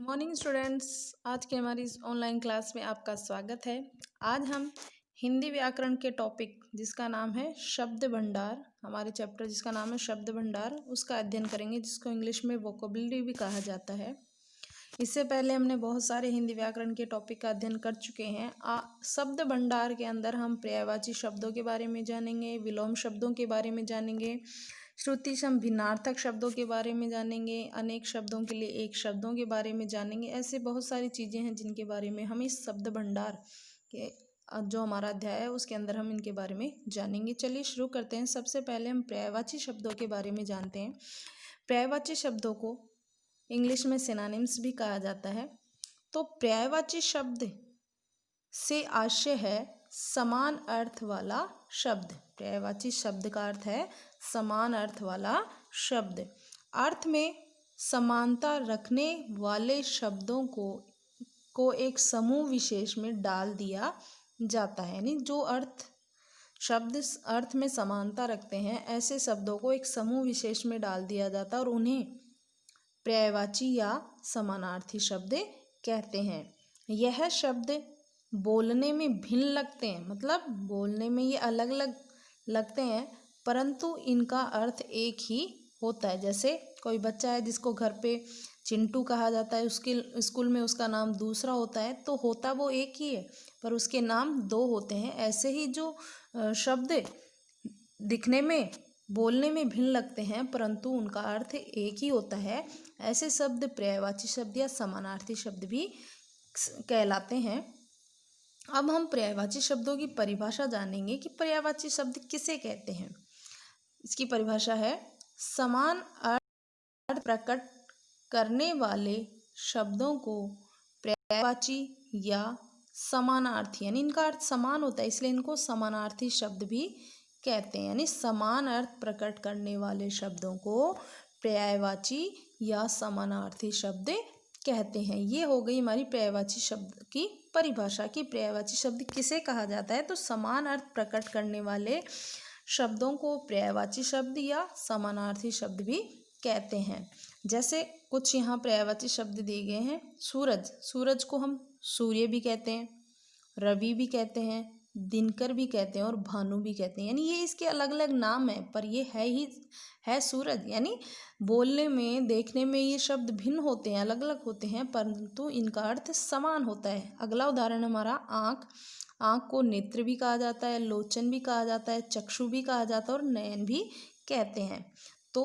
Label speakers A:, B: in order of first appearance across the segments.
A: Morning students, आज के हमारी इस ऑनलाइन क्लास में आपका स्वागत है। आज हम हिंदी व्याकरण के टॉपिक जिसका नाम है शब्द भंडार, हमारे चैप्टर जिसका नाम है शब्द भंडार, उसका अध्ययन करेंगे, जिसको इंग्लिश में वोकेबुलरी भी कहा जाता है। इससे पहले हमने बहुत सारे हिंदी व्याकरण के टॉपिक का अध्ययन कर चुके हैं। शब्द भंडार के अंदर हम पर्यायवाची शब्दों के बारे में जानेंगे, विलोम शब्दों के बारे में जानेंगे, श्रुति सम भिन्नार्थक शब्दों के बारे में जानेंगे, अनेक शब्दों के लिए एक शब्दों के बारे में जानेंगे। ऐसे बहुत सारी चीज़ें हैं जिनके बारे में हम इस शब्द भंडार के जो हमारा अध्याय है उसके अंदर हम इनके बारे में जानेंगे। चलिए शुरू करते हैं। सबसे पहले हम पर्यायवाची शब्दों के बारे में जानते हैं। पर्यायवाची शब्दों को इंग्लिश में सिनोनिम्स भी कहा जाता है। तो पर्यायवाची शब्द से आशय है समान अर्थ वाला शब्द। पर्यायवाची शब्द का अर्थ है समान अर्थ वाला शब्द। अर्थ में समानता रखने वाले शब्दों को एक समूह विशेष में डाल दिया जाता है। यानी जो शब्द अर्थ में समानता रखते हैं, ऐसे शब्दों को एक समूह विशेष में डाल दिया जाता है और उन्हें पर्यायवाची या समानार्थी शब्द कहते हैं। यह शब्द बोलने में भिन्न लगते हैं, मतलब बोलने में ये अलग अलग लगते हैं, परंतु इनका अर्थ एक ही होता है। जैसे कोई बच्चा है जिसको घर पे चिंटू कहा जाता है, उसके स्कूल में उसका नाम दूसरा होता है, तो होता वो एक ही है पर उसके नाम दो होते हैं। ऐसे ही जो शब्द दिखने में बोलने में भिन्न लगते हैं परंतु उनका अर्थ एक ही होता है, ऐसे शब्द पर्यायवाची शब्द या समानार्थी शब्द भी कहलाते हैं। अब हम पर्यायवाची शब्दों की परिभाषा जानेंगे कि पर्यायवाची शब्द किसे कहते हैं। इसकी परिभाषा है समान अर्थ प्रकट करने वाले शब्दों को पर्यायवाची या समानार्थी, यानी इनका अर्थ समान होता है इसलिए इनको समानार्थी शब्द भी कहते हैं। यानी समान अर्थ प्रकट करने वाले शब्दों को पर्यायवाची या समानार्थी शब्द कहते हैं। ये हो गई हमारी पर्यायवाची शब्द की परिभाषा की पर्यायवाची शब्द किसे कहा जाता है। तो समान अर्थ प्रकट करने वाले शब्दों को पर्यायवाची शब्द या समानार्थी शब्द भी कहते हैं। जैसे कुछ यहाँ पर्यायवाची शब्द दिए गए हैं। सूरज को हम सूर्य भी कहते हैं, रवि भी कहते हैं, दिनकर भी कहते हैं और भानु भी कहते हैं। यानी ये इसके अलग अलग नाम हैं पर ये है सूरज। यानी बोलने में देखने में ये शब्द भिन्न होते हैं, अलग अलग होते हैं, परंतु इनका अर्थ समान होता है। अगला उदाहरण हमारा आँख को नेत्र भी कहा जाता है, लोचन भी कहा जाता है, चक्षु भी कहा जाता है और नयन भी कहते हैं। तो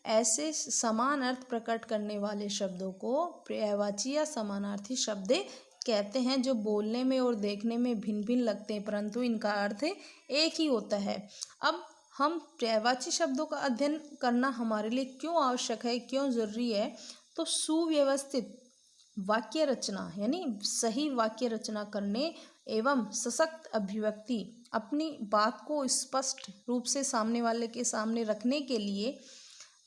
A: ऐसे समान अर्थ प्रकट करने वाले शब्दों को पर्यायवाची या समानार्थी शब्द कहते हैं, जो बोलने में और देखने में भिन्न भिन्न लगते हैं परंतु इनका अर्थ एक ही होता है। अब हम पर्यायवाची शब्दों का अध्ययन करना हमारे लिए क्यों आवश्यक है, क्यों जरूरी है। तो सुव्यवस्थित वाक्य रचना, यानी सही वाक्य रचना करने एवं सशक्त अभिव्यक्ति, अपनी बात को स्पष्ट रूप से सामने वाले के सामने रखने के लिए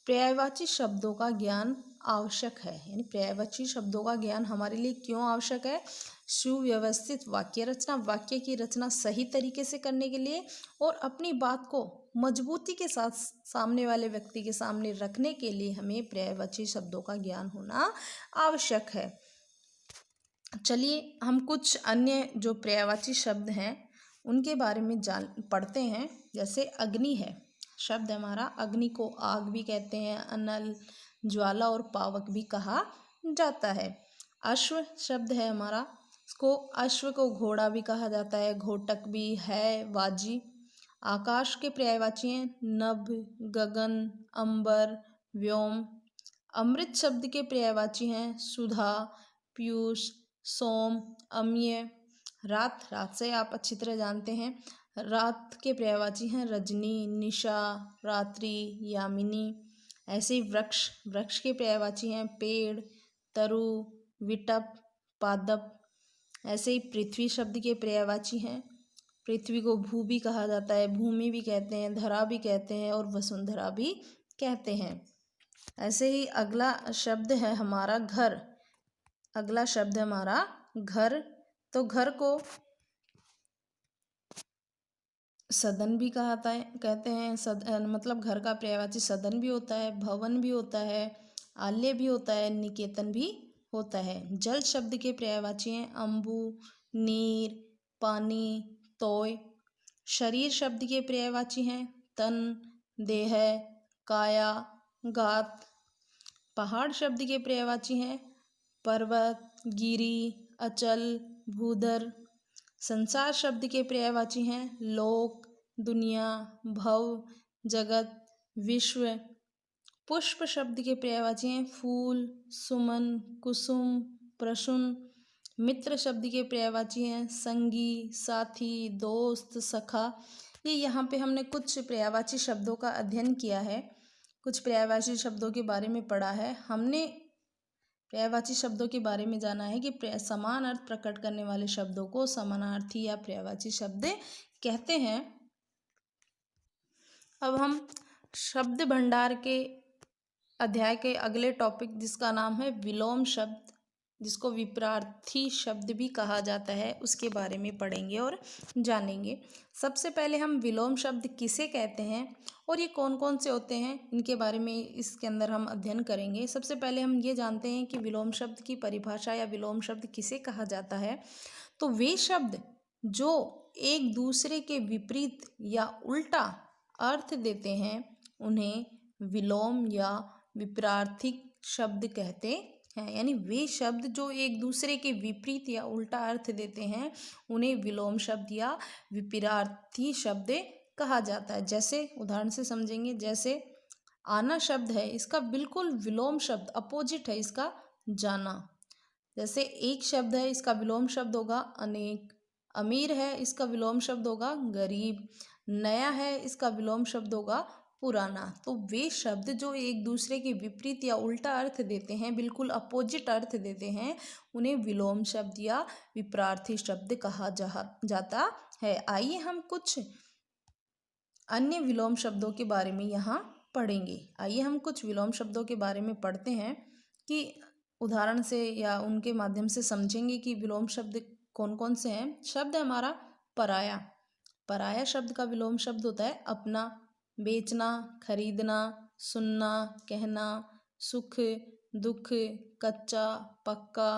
A: पर्यायवाची शब्दों का ज्ञान आवश्यक है। यानी पर्यायवाची शब्दों का ज्ञान हमारे लिए क्यों आवश्यक है। सुव्यवस्थित वाक्य रचना, वाक्य की रचना सही तरीके से करने के लिए और अपनी बात को मजबूती के साथ सामने वाले व्यक्ति के सामने रखने के लिए हमें पर्यायवाची शब्दों का ज्ञान होना आवश्यक है। चलिए हम कुछ अन्य जो पर्यायवाची शब्द हैं उनके बारे में पढ़ते हैं। जैसे अग्नि है शब्द हमारा, अग्नि को आग भी कहते हैं, अनल, ज्वाला और पावक भी कहा जाता है। अश्व शब्द है हमारा, इसको अश्व को घोड़ा भी कहा जाता है, घोटक भी है, वाजी। आकाश के पर्यायवाची हैं नभ, गगन, अंबर, व्योम। अमृत शब्द के पर्यायवाची हैं सुधा, पीयूष, सोम, अम्य। रात से आप अच्छी तरह जानते हैं, रात के पर्यायवाची हैं रजनी, निशा, रात्रि, यामिनी। ऐसे ही वृक्ष के पर्यायवाची हैं पेड़, तरु, विटप, पादप। ऐसे ही पृथ्वी शब्द के पर्यायवाची हैं, पृथ्वी को भू भी कहा जाता है, भूमि भी कहते हैं, धरा भी कहते हैं और वसुंधरा भी कहते हैं। ऐसे ही अगला शब्द है हमारा घर। अगला शब्द है हमारा घर। तो घर को सदन भी कहते हैं। मतलब घर का पर्यायवाची सदन भी होता है, भवन भी होता है, आलय भी होता है, निकेतन भी होता है। जल शब्द के पर्यायवाची हैं अम्बु, नीर, पानी, तोय। शरीर शब्द के पर्यायवाची हैं तन, देह, काया, गात। पहाड़ शब्द के पर्यायवाची हैं पर्वत, गिरि, अचल, भूधर। संसार शब्द के पर्यायवाची हैं लोक, दुनिया, भव, जगत, विश्व। पुष्प शब्द के पर्यायवाची हैं फूल, सुमन, कुसुम, प्रसून। मित्र शब्द के पर्यायवाची हैं संगी, साथी, दोस्त, सखा। ये यहाँ पे हमने कुछ पर्यायवाची शब्दों का अध्ययन किया है, कुछ पर्यायवाची शब्दों के बारे में पढ़ा है। हमने पर्यायवाची शब्दों के बारे में जाना है कि समान अर्थ प्रकट करने वाले शब्दों को समानार्थी या पर्यायवाची शब्द कहते हैं। अब हम शब्द भंडार के अध्याय के अगले टॉपिक जिसका नाम है विलोम शब्द, जिसको विपरार्थी शब्द भी कहा जाता है, उसके बारे में पढ़ेंगे और जानेंगे। सबसे पहले हम विलोम शब्द किसे कहते हैं और ये कौन कौन से होते हैं, इनके बारे में इसके अंदर हम अध्ययन करेंगे। सबसे पहले हम ये जानते हैं कि विलोम शब्द की परिभाषा या विलोम शब्द किसे कहा जाता है। तो वे शब्द जो एक दूसरे के विपरीत या उल्टा अर्थ देते हैं उन्हें विलोम या विपरार्थिक शब्द कहते हैं। यानी वे शब्द जो एक दूसरे के विपरीत या उल्टा अर्थ देते हैं उन्हें विलोम शब्द या विपरार्थी शब्द कहा जाता है। जैसे उदाहरण से समझेंगे, जैसे आना शब्द है, इसका बिल्कुल विलोम शब्द अपोजिट है इसका जाना। जैसे एक शब्द है, इसका विलोम शब्द होगा अनेक। अमीर है, इसका विलोम शब्द होगा गरीब। नया है, इसका विलोम शब्द होगा पुराना। तो वे शब्द जो एक दूसरे के विपरीत या उल्टा अर्थ देते हैं, बिल्कुल अपोजिट अर्थ देते हैं, उन्हें विलोम शब्द या विपरार्थी शब्द कहा जाता है। आइए हम कुछ अन्य विलोम शब्दों के बारे में यहाँ पढ़ेंगे। आइए हम कुछ विलोम शब्दों के बारे में पढ़ते हैं कि उदाहरण से या उनके माध्यम से समझेंगे कि विलोम शब्द कौन कौन से हैं। शब्द हमारा पराया। पराया शब्द का विलोम शब्द होता है अपना, बेचना, खरीदना, सुनना, कहना, सुख, दुख, कच्चा, पक्का,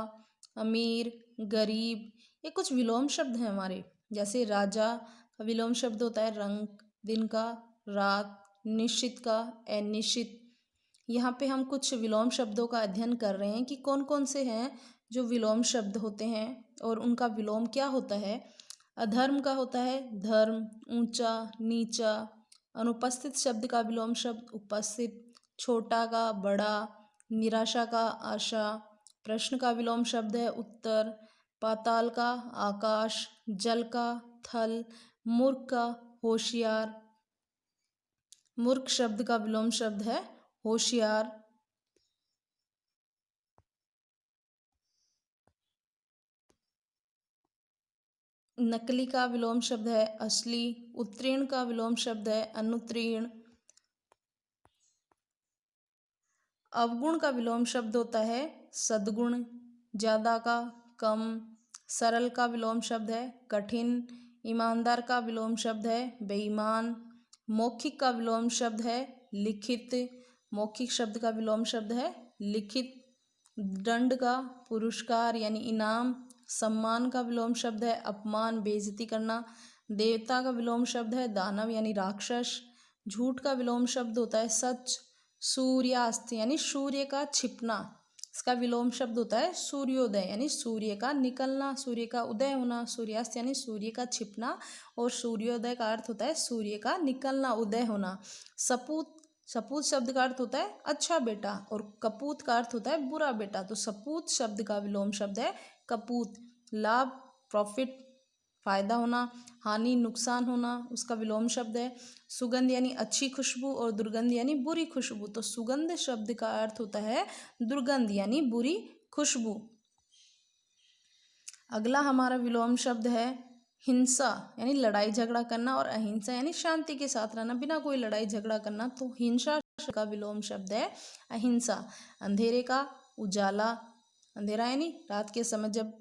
A: अमीर, गरीब। ये कुछ विलोम शब्द हैं हमारे। जैसे राजा का विलोम शब्द होता है रंग, दिन का, रात, निश्चित का अनिश्चित। यहाँ पे हम कुछ विलोम शब्दों का अध्ययन कर रहे हैं कि कौन कौन से हैं जो विलोम शब्द होते हैं और उनका विलोम क्या होता है। अधर्म का होता है धर्म, ऊंचा, नीचा। अनुपस्थित शब्द का विलोम शब्द उपस्थित। छोटा का बड़ा, निराशा का आशा। प्रश्न का विलोम शब्द है उत्तर। पाताल का आकाश, जल का थल, मूर्ख का होशियार। मूर्ख शब्द का विलोम शब्द है होशियार। नकली का विलोम शब्द है असली। उत्तीर्ण का विलोम शब्द है अनुत्तीर्ण। अवगुण का विलोम शब्द होता है सद्गुण। ज्यादा का कम। सरल का विलोम शब्द है कठिन। ईमानदार का विलोम शब्द है बेईमान। मौखिक का विलोम शब्द है लिखित। मौखिक शब्द का विलोम शब्द है लिखित। दंड का पुरस्कार यानी इनाम। सम्मान का विलोम शब्द है अपमान, बेइज्जती करना। देवता का विलोम शब्द है दानव यानी राक्षस। झूठ का विलोम शब्द होता है सच। सूर्यास्त यानी सूर्य का छिपना, इसका विलोम शब्द होता है सूर्योदय यानी सूर्य का निकलना, सूर्य का उदय होना। सूर्यास्त यानी सूर्य का छिपना और सूर्योदय का अर्थ होता है सूर्य का निकलना, उदय होना। सपूत, सपूत शब्द का अर्थ होता है अच्छा बेटा और कपूत का अर्थ होता है बुरा बेटा। तो सपूत शब्द का विलोम शब्द है कपूत। लाभ, प्रॉफिट, फायदा होना। हानि, नुकसान होना, उसका विलोम शब्द है सुगंध यानी अच्छी खुशबू और दुर्गंध यानी बुरी खुशबू। तो सुगंध शब्द का अर्थ होता है दुर्गंध यानी बुरी खुशबू। अगला हमारा विलोम शब्द है हिंसा यानी लड़ाई झगड़ा करना और अहिंसा यानी शांति के साथ रहना, बिना कोई लड़ाई झगड़ा करना। तो हिंसा का विलोम शब्द है अहिंसा। अंधेरे का उजाला, अंधेरा यानी रात के समय जब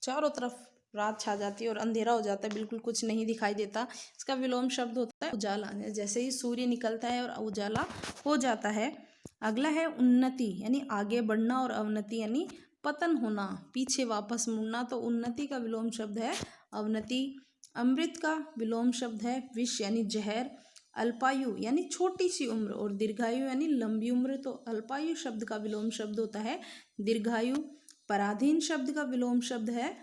A: चारों तरफ रात छा जाती है और अंधेरा हो जाता है, बिल्कुल कुछ नहीं दिखाई देता, इसका विलोम शब्द होता है उजाला। जैसे ही सूर्य निकलता है और उजाला हो जाता है। अगला है उन्नति यानी आगे बढ़ना और अवनति यानी पतन होना, पीछे वापस मुड़ना, तो उन्नति का विलोम शब्द है अवनति। अमृत का विलोम शब्द है विष यानी जहर। अल्पायु यानी छोटी सी उम्र, और दीर्घायु यानी लंबी उम्र, तो अल्पायु शब्द का विलोम शब्द होता है दीर्घायु। पराधीन शब्द का विलोम शब्द है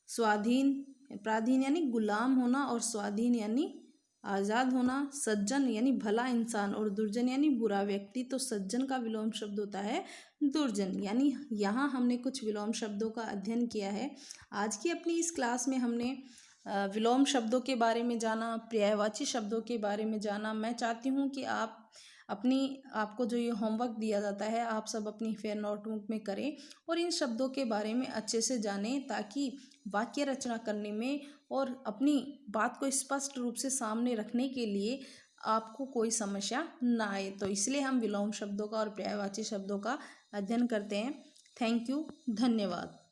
A: स्वाधीन। पराधीन यानी गुलाम होना, और स्वाधीन यानी आज़ाद होना। सज्जन यानी भला इंसान, और दुर्जन यानी बुरा व्यक्ति, तो सज्जन का विलोम शब्द होता है दुर्जन। यानी यहाँ हमने कुछ विलोम शब्दों का अध्ययन किया है। आज की अपनी इस क्लास में हमने विलोम शब्दों के बारे में जाना, पर्यायवाची शब्दों के बारे में जाना। मैं चाहती हूँ कि आपको जो ये होमवर्क दिया जाता है, आप सब अपनी फेयर नोटबुक में करें और इन शब्दों के बारे में अच्छे से जानें, ताकि वाक्य रचना करने में और अपनी बात को स्पष्ट रूप से सामने रखने के लिए आपको कोई समस्या ना आए। तो इसलिए हम विलोम शब्दों का और पर्यायवाची शब्दों का अध्ययन करते हैं। थैंक यू, धन्यवाद।